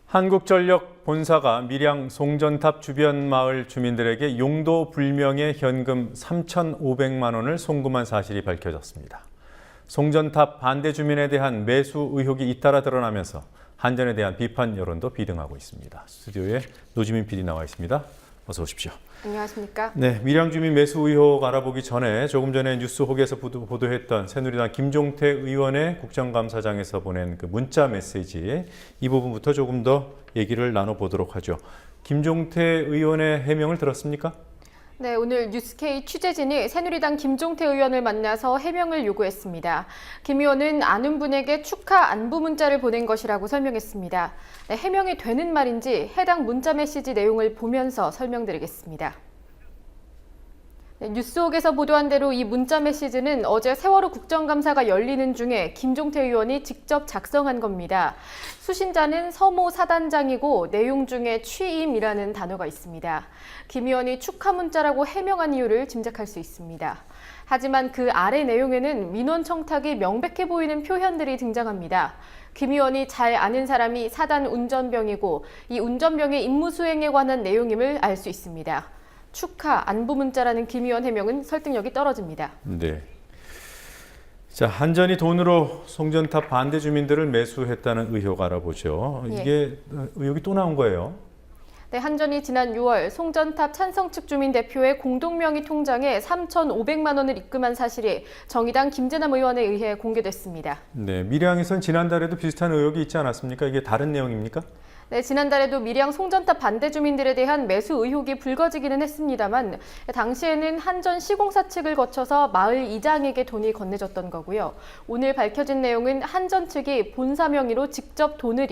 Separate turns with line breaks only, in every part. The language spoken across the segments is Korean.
한국전력 본사가 밀양 송전탑 주변 마을 주민들에게 용도 불명의 현금 3,500만 원을 송금한 사실이 밝혀졌습니다. 송전탑 반대 주민에 대한 매수 의혹이 잇따라 드러나면서 한전에 대한 비판 여론도 비등하고 있습니다. 스튜디오에 노지민 PD 나와 있습니다. 어서 오십시오.
안녕하십니까?
네, 밀양 주민 매수 의혹 알아보기 전에 조금 전에 뉴스혹에서 보도했던 새누리당 김종태 의원의 국정감사장에서 보낸 그 문자 메시지 이 부분부터 조금 더 얘기를 나눠보도록 하죠. 김종태 의원의 해명을 들었습니까?
네, 오늘 뉴스K 취재진이 새누리당 김종태 의원을 만나서 해명을 요구했습니다. 김 의원은 아는 분에게 축하 안부 문자를 보낸 것이라고 설명했습니다. 네, 해명이 되는 말인지 해당 문자 메시지 내용을 보면서 설명드리겠습니다. 네, 뉴스옥에서 보도한 대로 이 문자 메시지는 어제 세월호 국정감사가 열리는 중에 김종태 의원이 직접 작성한 겁니다. 수신자는 서모 사단장이고 내용 중에 취임이라는 단어가 있습니다. 김 의원이 축하 문자라고 해명한 이유를 짐작할 수 있습니다. 하지만 그 아래 내용에는 민원 청탁이 명백해 보이는 표현들이 등장합니다. 김 의원이 잘 아는 사람이 사단 운전병이고 이 운전병의 임무 수행에 관한 내용임을 알 수 있습니다. 축하 안부 문자라는 김 의원 해명은 설득력이 떨어집니다.
네. 자, 한전이 돈으로 송전탑 반대 주민들을 매수했다는 의혹 알아보죠. 이게 의혹이 또 나온 거예요.
네, 한전이 지난 6월 송전탑 찬성 측 주민 대표의 공동명의 통장에 3,500만 원을 입금한 사실이 정의당 김재남 의원에 의해 공개됐습니다.
네, 밀양에선 지난달에도 비슷한 의혹이 있지 않았습니까? 이게 다른 내용입니까?
네, 지난달에도 밀양 송전탑 반대 주민들에 대한 매수 의혹이 불거지기는 했습니다만 당시에는 한전 시공사 측을 거쳐서 마을 이장에게 돈이 건네졌던 거고요. 오늘 밝혀진 내용은 한전 측이 본사 명의로 직접 돈을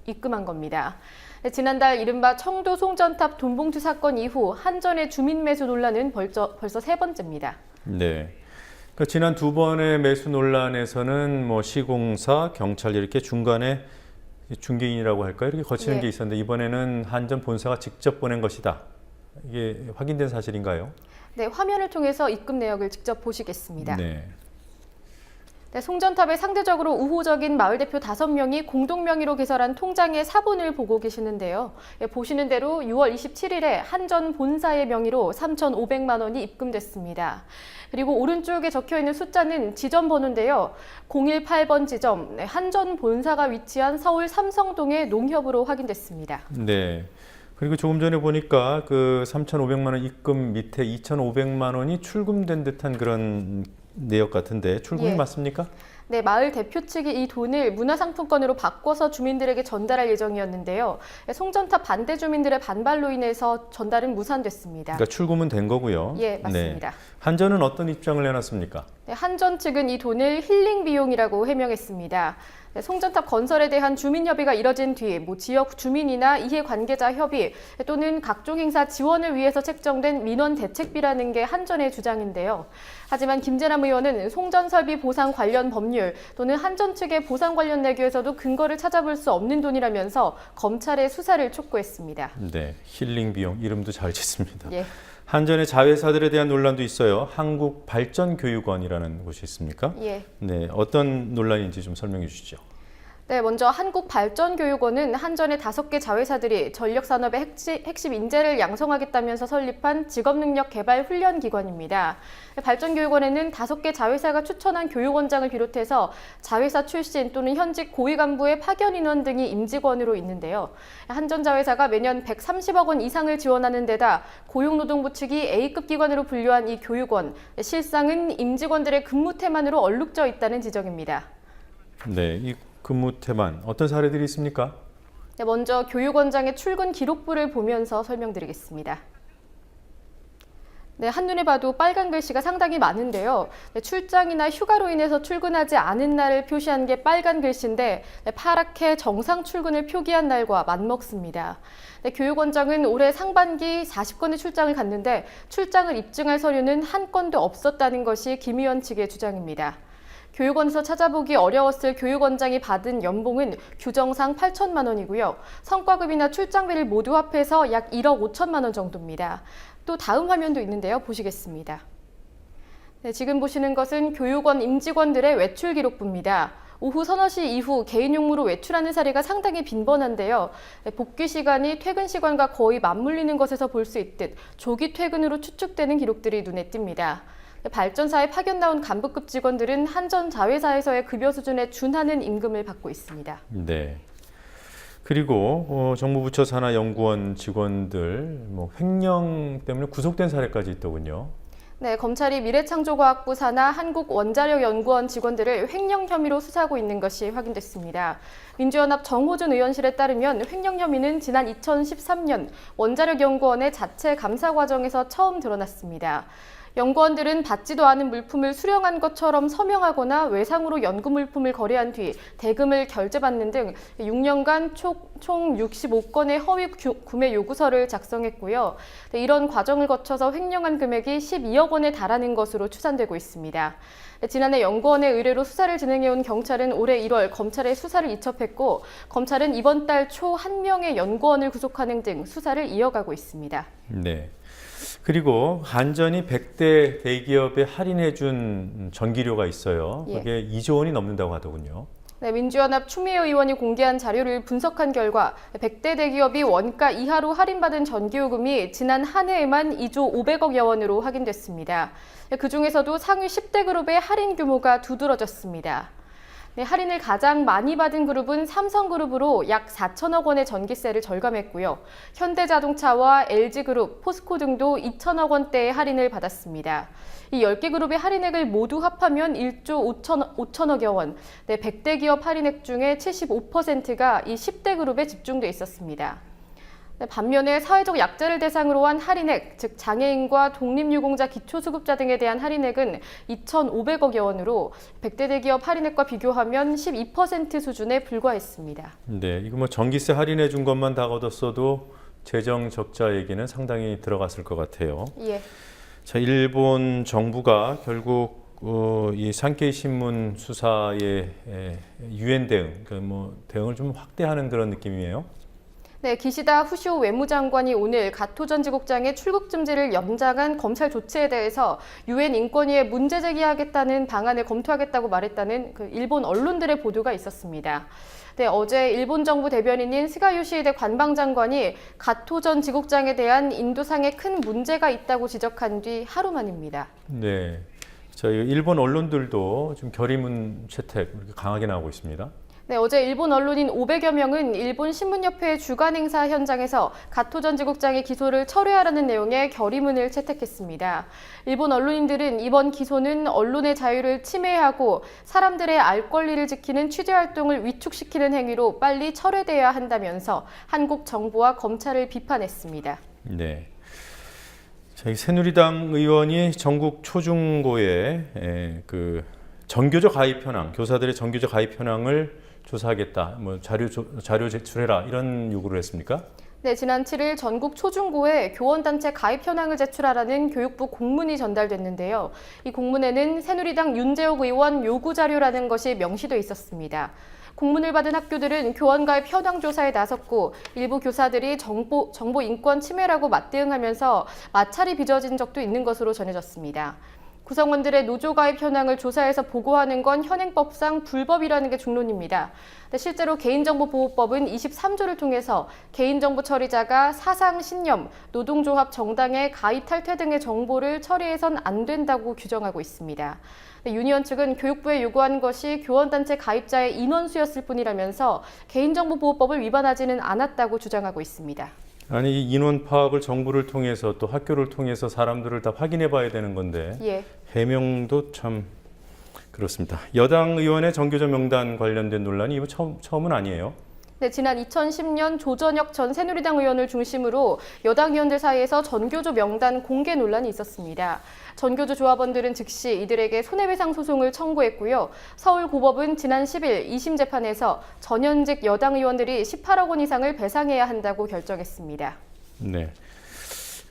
입금한 겁니다. 네, 지난달 이른바 청도 송전탑 돈봉투 사건 이후 한전의 주민 매수 논란은 벌써 세 번째입니다.
네. 그러니까 지난 두 번의 매수 논란에서는 뭐 시공사, 경찰 이렇게 중간에 중개인이라고 할까요? 이렇게 거치는 게 있었는데 이번에는 한전 본사가 직접 보낸 것이다. 이게 확인된 사실인가요?
네, 화면을 통해서 입금 내역을 직접 보시겠습니다.
네.
네, 송전탑의 상대적으로 우호적인 마을 대표 5명이 공동명의로 개설한 통장의 사본을 보고 계시는데요. 보시는 대로 6월 27일에 한전 본사의 명의로 3,500만 원이 입금됐습니다. 그리고 오른쪽에 적혀있는 숫자는 지점 번호인데요. 018번 지점, 한전 본사가 위치한 서울 삼성동의 농협으로 확인됐습니다.
네. 그리고 조금 전에 보니까 그 3,500만 원 입금 밑에 2,500만 원이 출금된 듯한 그런 내역 같은데 출금이 맞습니까?
네, 마을 대표 측이 이 돈을 문화상품권으로 바꿔서 주민들에게 전달할 예정이었는데요. 송전탑 반대 주민들의 반발로 인해서 전달은 무산됐습니다.
그러니까 출금은 된 거고요.
예, 맞습니다.
네. 한전은 어떤 입장을 내놨습니까?
네, 한전 측은 이 돈을 힐링 비용이라고 해명했습니다. 네, 송전탑 건설에 대한 주민 협의가 이뤄진 뒤 지역 주민이나 이해관계자 협의 또는 각종 행사 지원을 위해서 책정된 민원 대책비라는 게 한전의 주장인데요. 하지만 김재남 의원은 송전 설비 보상 관련 법률 또는 한전 측의 보상 관련 내규에서도 근거를 찾아볼 수 없는 돈이라면서 검찰의 수사를 촉구했습니다.
네, 힐링 비용 이름도 잘 짓습니다.
예.
한전의 자회사들에 대한 논란도 있어요. 한국발전교육원이라는 곳이 있습니까?
예.
네, 어떤 논란인지 좀 설명해 주시죠.
네, 먼저 한국발전교육원은 한전의 5개 자회사들이 전력산업의 핵심 인재를 양성하겠다면서 설립한 직업능력 개발 훈련 기관입니다. 발전교육원에는 5개 자회사가 추천한 교육원장을 비롯해서 자회사 출신 또는 현직 고위 간부의 파견 인원 등이 임직원으로 있는데요. 한전 자회사가 매년 130억 원 이상을 지원하는 데다 고용노동부 측이 A급 기관으로 분류한 이 교육원, 실상은 임직원들의 근무 태만으로 얼룩져 있다는 지적입니다.
네, 이 근무 태만 어떤 사례들이 있습니까?
네, 먼저 교육원장의 출근 기록부를 보면서 설명드리겠습니다. 네, 한눈에 봐도 빨간 글씨가 상당히 많은데요. 네, 출장이나 휴가로 인해서 출근하지 않은 날을 표시한 게 빨간 글씨인데 파랗게 정상 출근을 표기한 날과 맞먹습니다. 네, 교육원장은 올해 상반기 40건의 출장을 갔는데 출장을 입증할 서류는 한 건도 없었다는 것이 김 의원 측의 주장입니다. 교육원에서 찾아보기 어려웠을 교육원장이 받은 연봉은 규정상 8천만 원이고요. 성과급이나 출장비를 모두 합해서 약 1억 5천만 원 정도입니다. 또 다음 화면도 있는데요. 보시겠습니다. 네, 지금 보시는 것은 교육원 임직원들의 외출 기록부입니다. 오후 서너 시 이후 개인 용무로 외출하는 사례가 상당히 빈번한데요. 복귀 시간이 퇴근 시간과 거의 맞물리는 것에서 볼 수 있듯 조기 퇴근으로 추측되는 기록들이 눈에 띕니다. 발전사에 파견 나온 간부급 직원들은 한전 자회사에서의 급여 수준에 준하는 임금을 받고 있습니다.
네. 그리고 정부 부처 산하 연구원 직원들 횡령 때문에 구속된 사례까지 있더군요.
네, 검찰이 미래창조과학부 산하 한국원자력연구원 직원들을 횡령 혐의로 수사하고 있는 것이 확인됐습니다. 민주연합 정호준 의원실에 따르면 횡령 혐의는 지난 2013년 원자력연구원의 자체 감사 과정에서 처음 드러났습니다. 연구원들은 받지도 않은 물품을 수령한 것처럼 서명하거나 외상으로 연구 물품을 거래한 뒤 대금을 결제받는 등 6년간 총 65건의 허위 구매 요구서를 작성했고요. 이런 과정을 거쳐서 횡령한 금액이 12억 원에 달하는 것으로 추산되고 있습니다. 지난해 연구원의 의뢰로 수사를 진행해온 경찰은 올해 1월 검찰에 수사를 이첩했고 검찰은 이번 달 초 1명의 연구원을 구속하는 등 수사를 이어가고 있습니다.
네. 그리고 한전이 100대 대기업에 할인해준 전기료가 있어요. 그게 2조 원이 넘는다고 하더군요.
네, 민주연합 추미애 의원이 공개한 자료를 분석한 결과 100대 대기업이 원가 이하로 할인받은 전기요금이 지난 한 해에만 2조 500억여 원으로 확인됐습니다. 그중에서도 상위 10대 그룹의 할인 규모가 두드러졌습니다. 네, 할인을 가장 많이 받은 그룹은 삼성그룹으로 약 4천억 원의 전기세를 절감했고요. 현대자동차와 LG그룹, 포스코 등도 2천억 원대의 할인을 받았습니다. 이 10개 그룹의 할인액을 모두 합하면 1조 5천억여 원, 네, 100대 기업 할인액 중에 75%가 이 10대 그룹에 집중돼 있었습니다. 네, 반면에 사회적 약자를 대상으로 한 할인액, 즉 장애인과 독립유공자 기초수급자 등에 대한 할인액은 2,500억여 원으로 100대 대기업 할인액과 비교하면 12% 수준에 불과했습니다.
네, 이거 전기세 할인해 준 것만 다 얻었어도 재정 적자 얘기는 상당히 들어갔을 것 같아요.
예.
자, 일본 정부가 결국 이 산케이 신문 수사의 유엔 대응, 그러니까 대응을 좀 확대하는 그런 느낌이에요.
네, 기시다 후시오 외무장관이 오늘 가토 전 지국장의 출국 금지를 연장한 검찰 조치에 대해서 유엔 인권위에 문제 제기하겠다는 방안을 검토하겠다고 말했다는 일본 언론들의 보도가 있었습니다. 네, 어제 일본 정부 대변인인 스가 요시히데 관방장관이 가토 전 지국장에 대한 인도상에 큰 문제가 있다고 지적한 뒤 하루 만입니다.
네, 저희 일본 언론들도 좀 결의문 채택 이렇게 강하게 나오고 있습니다.
네, 어제 일본 언론인 500여 명은 일본 신문협회의 주간 행사 현장에서 가토 전 지국장의 기소를 철회하라는 내용의 결의문을 채택했습니다. 일본 언론인들은 이번 기소는 언론의 자유를 침해하고 사람들의 알 권리를 지키는 취재활동을 위축시키는 행위로 빨리 철회돼야 한다면서 한국 정부와 검찰을 비판했습니다.
네. 저희 새누리당 의원이 전국 초중고에 전교조 가입 현황, 교사들의 전교조 가입 현황을 조사하겠다, 자료 제출해라 이런 요구를 했습니까?
네, 지난 7일 전국 초중고에 교원단체 가입 현황을 제출하라는 교육부 공문이 전달됐는데요. 이 공문에는 새누리당 윤재욱 의원 요구 자료라는 것이 명시돼 있었습니다. 공문을 받은 학교들은 교원 가입 현황 조사에 나섰고 일부 교사들이 정보 인권 침해라고 맞대응하면서 마찰이 빚어진 적도 있는 것으로 전해졌습니다. 구성원들의 노조 가입 현황을 조사해서 보고하는 건 현행법상 불법이라는 게 중론입니다. 실제로 개인정보보호법은 23조를 통해서 개인정보 처리자가 사상, 신념, 노동조합, 정당의 가입 탈퇴 등의 정보를 처리해선 안 된다고 규정하고 있습니다. 유니언 측은 교육부에 요구한 것이 교원단체 가입자의 인원수였을 뿐이라면서 개인정보보호법을 위반하지는 않았다고 주장하고 있습니다.
아니, 이 인원 파악을 정부를 통해서 또 학교를 통해서 사람들을 다 확인해 봐야 되는 건데 해명도 참 그렇습니다. 여당 의원의 전교조 명단 관련된 논란이 이거 처음은 아니에요.
네, 지난 2010년 조전혁 전 새누리당 의원을 중심으로 여당 의원들 사이에서 전교조 명단 공개 논란이 있었습니다. 전교조 조합원들은 즉시 이들에게 손해배상 소송을 청구했고요. 서울고법은 지난 10일 2심 재판에서 전현직 여당 의원들이 18억 원 이상을 배상해야 한다고 결정했습니다.
네,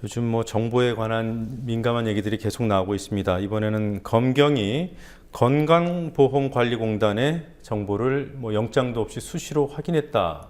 요즘 정보에 관한 민감한 얘기들이 계속 나오고 있습니다. 이번에는 검경이 건강보험관리공단의 정보를 영장도 없이 수시로 확인했다.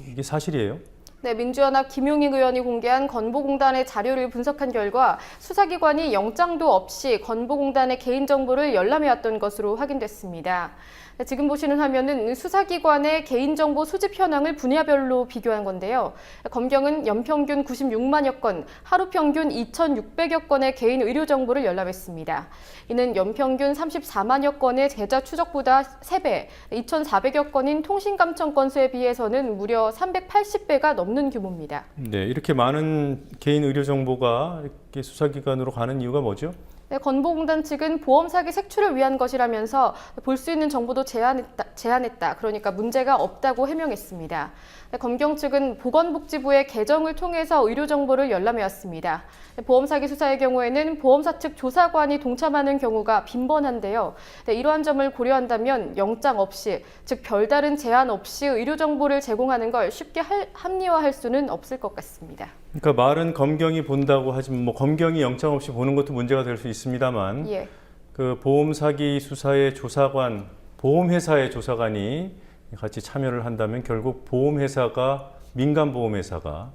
이게 사실이에요?
네, 민주연합 김용익 의원이 공개한 건보공단의 자료를 분석한 결과 수사기관이 영장도 없이 건보공단의 개인정보를 열람해왔던 것으로 확인됐습니다. 네, 지금 보시는 화면은 수사기관의 개인정보 수집 현황을 분야별로 비교한 건데요. 검경은 연평균 96만여 건, 하루 평균 2,600여 건의 개인 의료 정보를 열람했습니다. 이는 연평균 34만여 건의 계좌 추적보다 3배, 2,400여 건인 통신감청 건수에 비해서는 무려 380배가 넘는 규모입니다.
네, 이렇게 많은 개인 의료 정보가 이렇게 수사기관으로 가는 이유가 뭐죠?
네, 건보공단 측은 보험 사기 색출을 위한 것이라면서 볼 수 있는 정보도 제한했다. 그러니까 문제가 없다고 해명했습니다. 네, 검경 측은 보건복지부의 개정을 통해서 의료 정보를 열람해왔습니다. 네, 보험 사기 수사의 경우에는 보험사 측 조사관이 동참하는 경우가 빈번한데요. 네, 이러한 점을 고려한다면 영장 없이, 즉 별다른 제한 없이 의료 정보를 제공하는 걸 쉽게 합리화할 수는 없을 것 같습니다.
그러니까 말은 검경이 본다고 하지만 뭐 검경이 영장 없이 보는 것도 문제가 될 수 있습니다만
예.
그 보험 사기 수사의 조사관, 보험회사의 조사관이 같이 참여를 한다면 결국 보험회사가 민간 보험회사가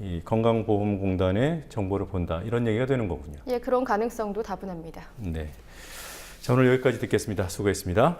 이 건강보험공단의 정보를 본다 이런 얘기가 되는 거군요.
예, 그런 가능성도 다분합니다.
네. 자, 오늘 여기까지 듣겠습니다. 수고했습니다.